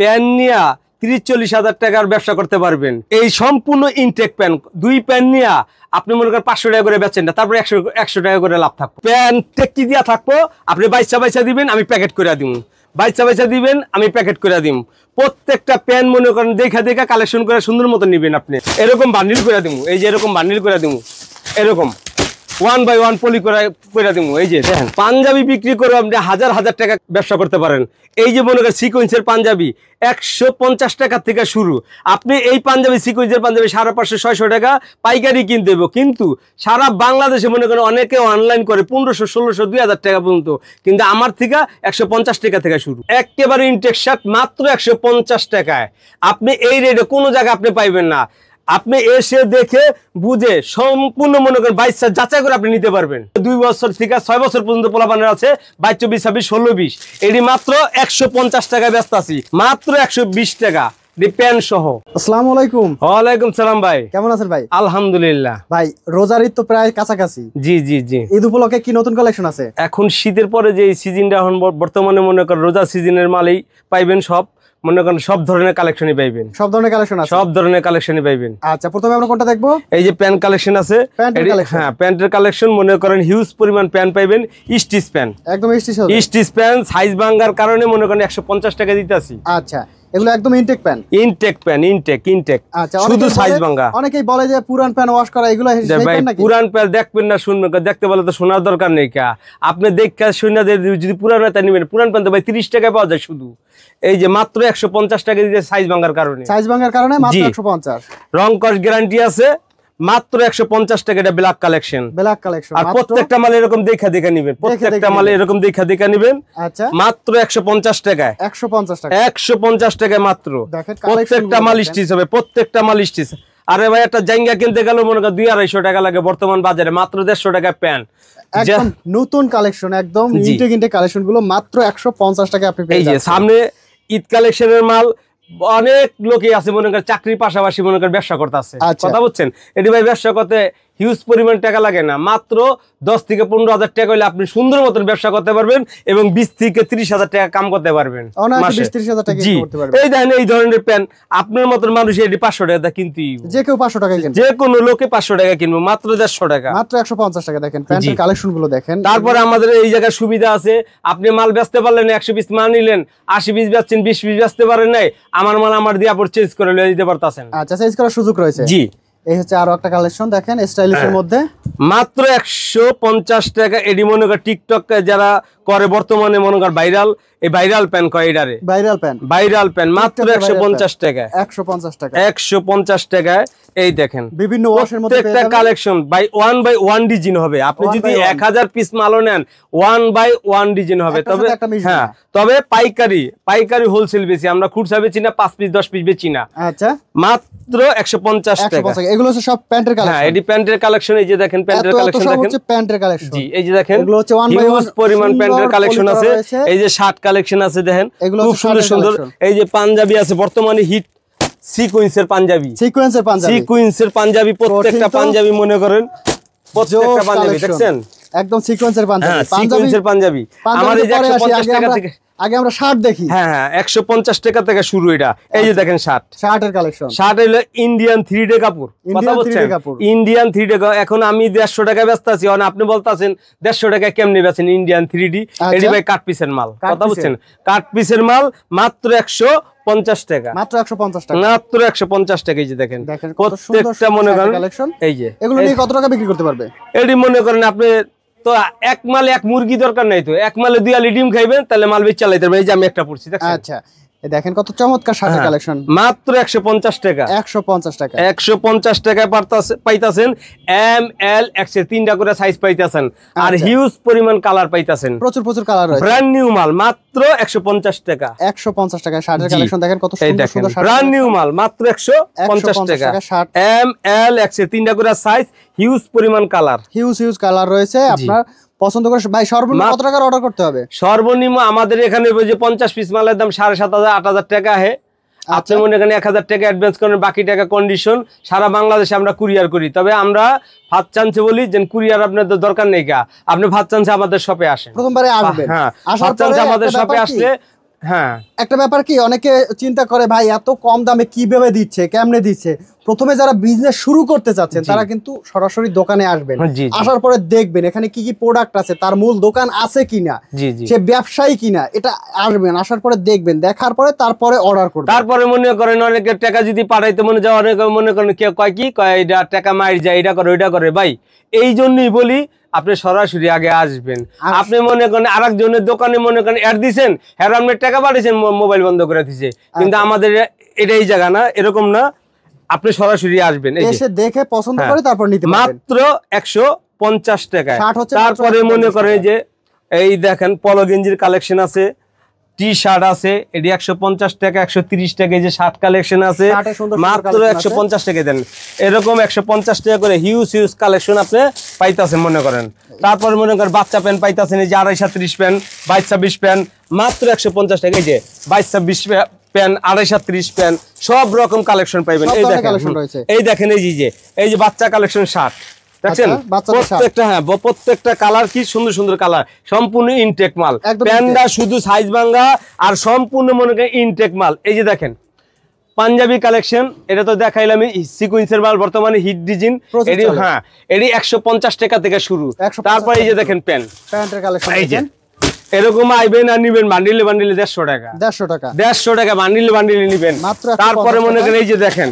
Pan নিয়ে 30-40 হাজার টাকার ব্যবসা করতে পারবেন। এই সম্পূর্ণ ইনটেক প্যান, 2 প্যান নিয়ে আপনি মনে করেন 500 টাকা করে বেচেন না, তারপরে 100 টাকা করে লাভ থাকবে। প্যান টেকি দিয়া থাকবো, আপনি বাইচা দিবেন, আমি প্যাকেট করে দিব। বাইচা দিবেন, আমি প্যাকেট করে দিব। প্রত্যেকটা প্যান মনে করেন দেখা কালেকশন করে সুন্দর মতো নিবেন। আপনি এরকম বান্ডিল করে দিব, এই যে এরকম বান্ডিল করে দিব, এরকম 1 বাই 1 পলি করে দিব। এই যে দেখেন পাঞ্জাবি বিক্রি করে আপনি হাজার টাকা ব্যবসা করতে পারেন। এই যে মনে করেন সিকোয়েন্সের পাঞ্জাবি 150 টাকা থেকে শুরু। আপনি এই পাঞ্জাবি সিকোয়েন্সের পাঞ্জাবি 550-600 টাকা পাইকারি কিনতে দেবো, কিন্তু সারা বাংলাদেশে মনে করেন অনেকে অনলাইন করে 1500-1600-2000 টাকা পর্যন্ত, কিন্তু আমার থেকে 150 টাকা থেকে শুরু। একেবারে ইনটেক শার্ট মাত্র 150 টাকায়। আপনি এই রেটে কোনো জায়গায় আপনি পাইবেন না। আপনি এসে দেখে বুঝে সম্পূর্ণ মনে করেন 22 যাচাই করে আপনি নিতে পারবেন। 2 বছর থেকে 6 বছর পর্যন্ত পোলাপানের আছে, 22, 24, 26, 16, 20। এটি মাত্র 150 টাকায় ব্যস্ত আছি, মাত্র 120 টাকা প্যান সহ। আসসালামু আলাইকুম। ওয়ালাইকুম সালাম ভাই, কেমন আছেন ভাই? আলহামদুলিল্লাহ ভাই, রোজার ঈদ তো প্রায় কাছাকাছি। জি জি জি। ঈদ উপলক্ষে কি নতুন কালেকশন আছে? এখন শীতের পরে যে সিজনটা এখন বর্তমানে মনে করেন রোজা সিজনের মালেই পাইবেন। সব মনে করেন সব ধরনের কালেকশনই পাইবেন। সব ধরনের কালেকশন আছে? সব ধরনের কালেকশনই পাইবেন। আচ্ছা, প্রথমে আমরা কোনটা দেখবো? এই যে প্যান্ট কালেকশন আছে। হ্যাঁ, প্যান্টের কালেকশন মনে করেন হিউজ পরিমাণ প্যান্ট পাইবেন। স্টিচ প্যান্ট, একদম স্টিচ প্যান্ট, সাইজ ভাঙার কারণে মনে করেন 150 টাকা দিতেছি। আচ্ছা, এগুলো একদম ইনটেক প্যান্ট? ইনটেক। আচ্ছা, শুধু সাইজ ভাঙা। অনেকেই বলে যে পুরান প্যান্ট ওয়াশ করা, এগুলো সেই প্যান্ট নাকি? পুরান প্যান্ট দেখবেন না শুনবেন, দেখতে বলে তো শোনার দরকার নেই। কা আপনি দেখে শুনে যদি পুরান প্যান্ট নেবেন, পুরান প্যান্ট ভাই 30 টাকায় পাওয়া যায় শুধু। এই যে মাত্র 150 টাকা দিতে সাইজ ভাঙার কারণে মাত্র 150। রং কস গ্যারান্টি আছে, মাত্র 150 টাকা। এটা ব্ল্যাক কালেকশন। আর প্রত্যেকটা মাল এরকম দেখা নিবেন, প্রত্যেকটা মাল এরকম দেখা নিবেন। আচ্ছা, মাত্র 150 টাকায়। 150 টাকায় মাত্র। প্রত্যেকটা মাল স্টিচ হবে, প্রত্যেকটা মাল স্টিচ। আরে ভাই, একটা জায়গা কিনতে গেল মনে করেন 200-250 টাকা লাগে বর্তমান বাজারে, মাত্র 150 টাকায় প্যান্ট। একদম নতুন কালেকশন, একদম ইনটেক কালেকশন গুলো মাত্র 150 টাকা আপনি পেয়ে যাচ্ছেন। এই যে সামনে ঈদ কালেকশনের মাল, অনেক লোকই আছে মনে করেন চাকরির পাশাপাশি মনে করেন ব্যবসা করতেছে। কথা বলছেন, এটি ভাই ব্যবসা করতে হিউজ পরিমাণ টাকা লাগে না, মাত্র 10 থেকে 15 হাজার টাকা হলে আপনি সুন্দর মতন ব্যবসা করতে পারবেন এবং 20 থেকে 30 হাজার টাকা কাম করতে পারবেন। এই দেখেন এই ধরনের প্যান্ট আপনার মতন মানুষ এটি 500 টাকা কিনতে, যে কেউ 500 টাকা কিনবে, যে কোনো লোকে 500 টাকা কিনবো, মাত্র 150 টাকা, মাত্র 150 টাকা। দেখেন প্যান্টের কালেকশন গুলো দেখেন। তারপরে আমাদের এই জায়গায় সুবিধা আছে, আপনি মাল বেচতে পারলেন, 100 পিস মাল নিলেন, 80 পিস বেচছেন, 20 পিস বেচতে পারেন নাই, আমার মাল আমার দিয়ে আপনি চেঞ্জ করে লয়ে দিতে পারতেছেন। আচ্ছা, চেঞ্জ করার সুযোগ রয়েছে। জি, এই হচ্ছে আরো একটা কালেকশন দেখেন স্টাইলিশের মধ্যে, মাত্র 150 টাকা। এডি মনে কর টিকটক যারা করে বর্তমানে মনে কর ভাইরাল, এই ভাইরাল প্যান কয় এটারে ভাইরাল প্যান মাত্র 150 টাকা। 150 টাকায় এই দেখেন বিভিন্ন ওয়াশের মধ্যে একটা কালেকশন বাই 1 বাই 1 ডিজাইন হবে। আপনি যদি 1000 পিস মালও নেন 1 বাই 1 ডিজাইন হবে। তবে হ্যাঁ, তবে পাইকারি হোলসেল বেশি, আমরা খুচরা বেচি না, 5 পিস 10 পিস বেচি না। আচ্ছা, মাত্র 150 টাকা। এগুলো হচ্ছে সব প্যান্টের কালেকশন। হ্যাঁ, এটি প্যান্টের কালেকশন। এই যে দেখেন প্যান্টের কালেকশন দেখেন, হচ্ছে প্যান্টের কালেকশন। জি, এই যে দেখেন এগুলো হচ্ছে 1 বাই 1 পরিমাণ প্যান্টের কালেকশন আছে। এই যে শার্ট কালেকশন আছে দেখেন, খুব সুন্দর সুন্দর। এই যে পাঞ্জাবি আছে বর্তমানে হিট, সিকোয়েন্সের পাঞ্জাবি, পাঞ্জাবি প্রত্যেকটা পাঞ্জাবি মনে করেন, প্রত্যেকটা পাঞ্জাবি দেখছেন একদম সিকোয়েন্সের পাঞ্জাবি। পাঞ্জাবি আমার এই যে 150 টাকা থেকে। আগে আমরা শার্ট দেখি। হ্যাঁ, 150 টাকা থেকে শুরু এটা। এই যে দেখেন শার্টের কালেকশন। শার্ট হলো ইন্ডিয়ান 3D কাপড়। কথা বলছেন, ইন্ডিয়ান 3D। এখন আমি 150 টাকা ব্যস্ত আছি, আপনি বলতাছেন 150 টাকা কেমনে বেচেন ইন্ডিয়ান 3D? এটি ভাই কাট পিসের মাল। কথা বলছেন, কাট পিসের মাল মাত্র 150 টাকা। মাত্র 150 টাকা। মাত্র 150 টাকা। এই যে দেখেন প্রত্যেকটা মনে করেন এই যে এগুলো নিয়ে কত টাকা বিক্রি করতে পারবে? এটি মনে করেন আপনি তো এক মালে এক মুরগি দরকার নাই, তো এক মালে 2 আলি ডিম খাইবেন, তাহলে মাল বেচ চালাইতে পারবেন। এই যে আমি একটা পড়ছি দেখছেন। আচ্ছা, দেখেন কত চমৎকার শার্টের কালেকশন, মাত্র 150 টাকা। 150 টাকা। 150 টাকায় পাইতাছেন এম এল এক্সেল 3টা করে সাইজ পাইতাছেন, আর হিউজ পরিমাণ কালার পাইতাছেন, প্রচুর কালার রয়েছে। ব্র্যান্ড নিউ মাল মাত্র 150 টাকা। 150 টাকা শার্টের কালেকশন দেখেন কত সুন্দর সুন্দর শার্ট। ব্র্যান্ড নিউ মাল মাত্র 150 টাকা। এম এল এক্সেল 3টা করে সাইজ, হিউজ পরিমাণ কালার, হিউজ কালার রয়েছে। আপনার পছন্দ করে ভাই সর্বনিম্ন কত টাকার অর্ডার করতে হবে? সর্বনিম্ন আমাদের এখানে যে 50 পিস মালের দাম 7,500-8,000 টাকা। আপনি মনে করেন 1000 টাকা অ্যাডভান্স করেন, বাকি টাকা কন্ডিশন। সারা বাংলাদেশে আমরা কুরিয়ার করি, তবে আমরা ফার্স্ট চান্সে বলি যে কুরিয়ার আপনাদের দরকার নেই। আপনি ফার্স্ট চান্সে আমাদের শপে আসেন, প্রথমবারে আসবেন। হ্যাঁ, ফার্স্ট চান্সে আমাদের শপে আসলে হ্যাঁ একটা ব্যাপার কি, অনেকে চিন্তা করে ভাই এত কম দামে কিভাবে দিচ্ছে, কেমনে দিচ্ছে। প্রথমে যারা বিজনেস শুরু করতে চাচ্ছেন তারা কিন্তু সরাসরি দোকানে আসবেন, জি, জি। আসার পরে দেখবেন এখানে কি কি প্রোডাক্ট আছে, তার মূল দোকান আছে কিনা, জি, জি। সে ব্যবসায়ী কিনা, এটা আসবেন, আসার পরে দেখবেন, দেখার পরে তারপরে অর্ডার করবেন। তারপরে মনে করেন অনেকের টাকা যদি পাঠাইতে মনে যায়, অনেকে মনে করেন কেউ কয় কি কয় এটা টাকা মাইর যায়, এটা করে ওইটা করে। ভাই এই জন্যই বলি আপনি সরাসরি আগে আসবেন। আপনি মনে করেন আরেকজনের দোকানে মনে করেন অ্যাড দিছেন, হ্যাঁ আপনি টাকা পাঠিয়েছেন, মোবাইল বন্ধ করে দিছে, কিন্তু আমাদের এটাই জায়গা না, এরকম না। আপনি সরাসরি আসবেন, এসে দেখে পছন্দ করে তারপর নিতে পারবেন মাত্র 150 টাকায়। 60 হচ্ছে তারপরে মনে করেন যে এই দেখেন পলো গেঞ্জির কালেকশন আছে, টি শার্ট আছে, এটি 150 টাকা, 130 টাকা। এই যে শার্ট কালেকশন আছে মাত্র 150 টাকা দেন। এরকম 150 টাকা করে হিউজ হিউজ কালেকশন আপনি পাইতাছেন মনে করেন। তারপর মনে করেন বাচ্চা প্যান্ট পাইতাছেন, এই যে 2.5-30 প্যান্ট, 22-26 প্যান্ট, মাত্র 150 টাকা। এই যে 22-26 প্যান্ট, 2.5-30 প্যান্ট, সব রকম কালেকশন পাইবেন। এই দেখেন, এই দেখেন, এই যে বাচ্চা কালেকশন শার্ট দেখছেন, প্রত্যেকটা হ্যাঁ প্রত্যেকটা কালার কি সুন্দর সুন্দর কালার, সম্পূর্ণ ইনটেক মাল। প্যান্ডা শুধু সাইজ ভাঙা আর সম্পূর্ণ মনে করেন ইনটেক মাল। এই যে দেখেন পাঞ্জাবি কালেকশন, এটা তো দেখাইলাম সিকোয়েন্সের মাল, বর্তমানে হিট ডিজাইন। এটি হ্যাঁ এটি 150 টাকা থেকে শুরু। তারপর এই যে দেখেন প্যান্টের কালেকশন, এই যে এরকম আইবেন আর নিবেন বান্ডিলে বান্ডিলে 150 টাকা, 150 টাকা বান্ডিলে বান্ডিলে নিবেন। তারপরে মনে করেন এই যে দেখেন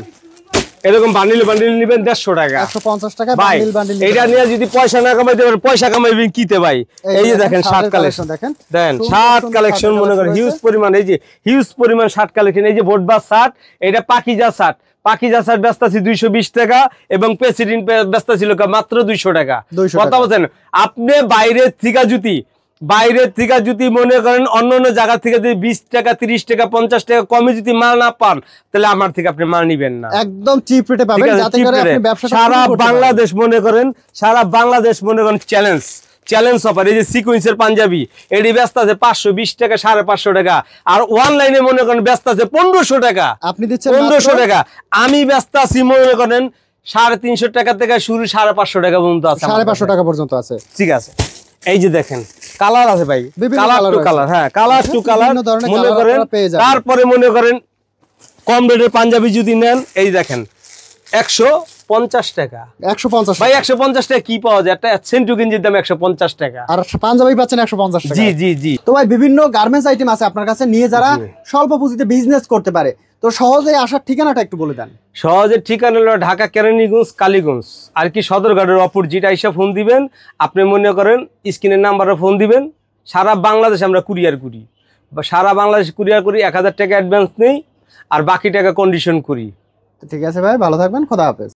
এরকম বান্ডিল বান্ডিল নিবেন 150 টাকা, 150 টাকা বান্ডিল বান্ডিল। এটা নিয়ে যদি পয়সা না কামাইতে পারেন, পয়সা কামাইবেন কিতে ভাই। এই যে দেখেন শার্ট কালেকশন, দেখেন শার্ট কালেকশন মনে করেন হিউজ পরিমাণ, এই যে হিউজ পরিমাণ শার্ট কালেকশন। এই যে বোটবাস শার্ট, এটা পাকিজা শার্ট, পাকিজা শার্ট বেচতাছি 220 টাকা এবং প্রেসিডেন্ট বেচতাছিল মাত্র 200 টাকা। কথা বলছেন আপনি বাইরের থেকে যদি মনে করেন অন্য জায়গা থেকে যদি 20 টাকা 30 টাকা 50 টাকা কমে যদি মাল না পান, তাহলে আমার থেকে আপনি মাল নিবেন না। একদম চিপ রেটে পাবেন, যাতে করে আপনি ব্যবসা সারা বাংলাদেশ মনে করেন, সারা বাংলাদেশ মনে করেন চ্যালেঞ্জ অফার। এই যে সিকোয়েন্সের পাঞ্জাবি, এটি ব্যস্ত আছে 520 টাকা, 550 টাকা। আর অনলাইনে মনে করেন ব্যস্ত আছে 1500 টাকা, আপনি দিচ্ছেন 1500 টাকা। আমি ব্যস্ত আছি মনে করেন 350 টাকা থেকে শুরু, 550 টাকা পর্যন্ত আছে, 550 টাকা পর্যন্ত আছে। ঠিক আছে। এই যে দেখেন কালার আছে ভাই, কালার টু কালার, হ্যাঁ কালার টু কালার মনে করেন। তারপরে মনে করেন কম রেটের পাঞ্জাবি যদি নেন, এই দেখেন 150 টাকা, 150 ভাই 150 টাকা কি পাওয়া যায়? একটা সেন্টু গেঞ্জির দাম 150 টাকা, আর পাঞ্জাবি পাচ্ছেন 150 টাকা। জি জি জি। তো ভাই বিভিন্ন গার্মেন্টস আইটেম আছে আপনার কাছে, নিয়ে যারা স্বল্প পুঁজিতে বিজনেস করতে পারে, তো সহজে আসার ঠিকানাটা একটু বলে দেন। সহজের ঠিকানা হলো ঢাকা কেরানীগঞ্জ কালীগঞ্জ আর কি সদরঘাটের অপোজিট। আইসা ফোন দিবেন, আপনি মনে করেন স্ক্রিনের নাম্বারে ফোন দিবেন। সারা বাংলাদেশ আমরা কুরিয়ার করি, বা সারা বাংলাদেশ কুরিয়ার করি। 1000 টাকা অ্যাডভান্স নেই আর বাকি টাকা কন্ডিশন করি। ঠিক আছে ভাই, ভালো থাকবেন, খোদা হাফেজ।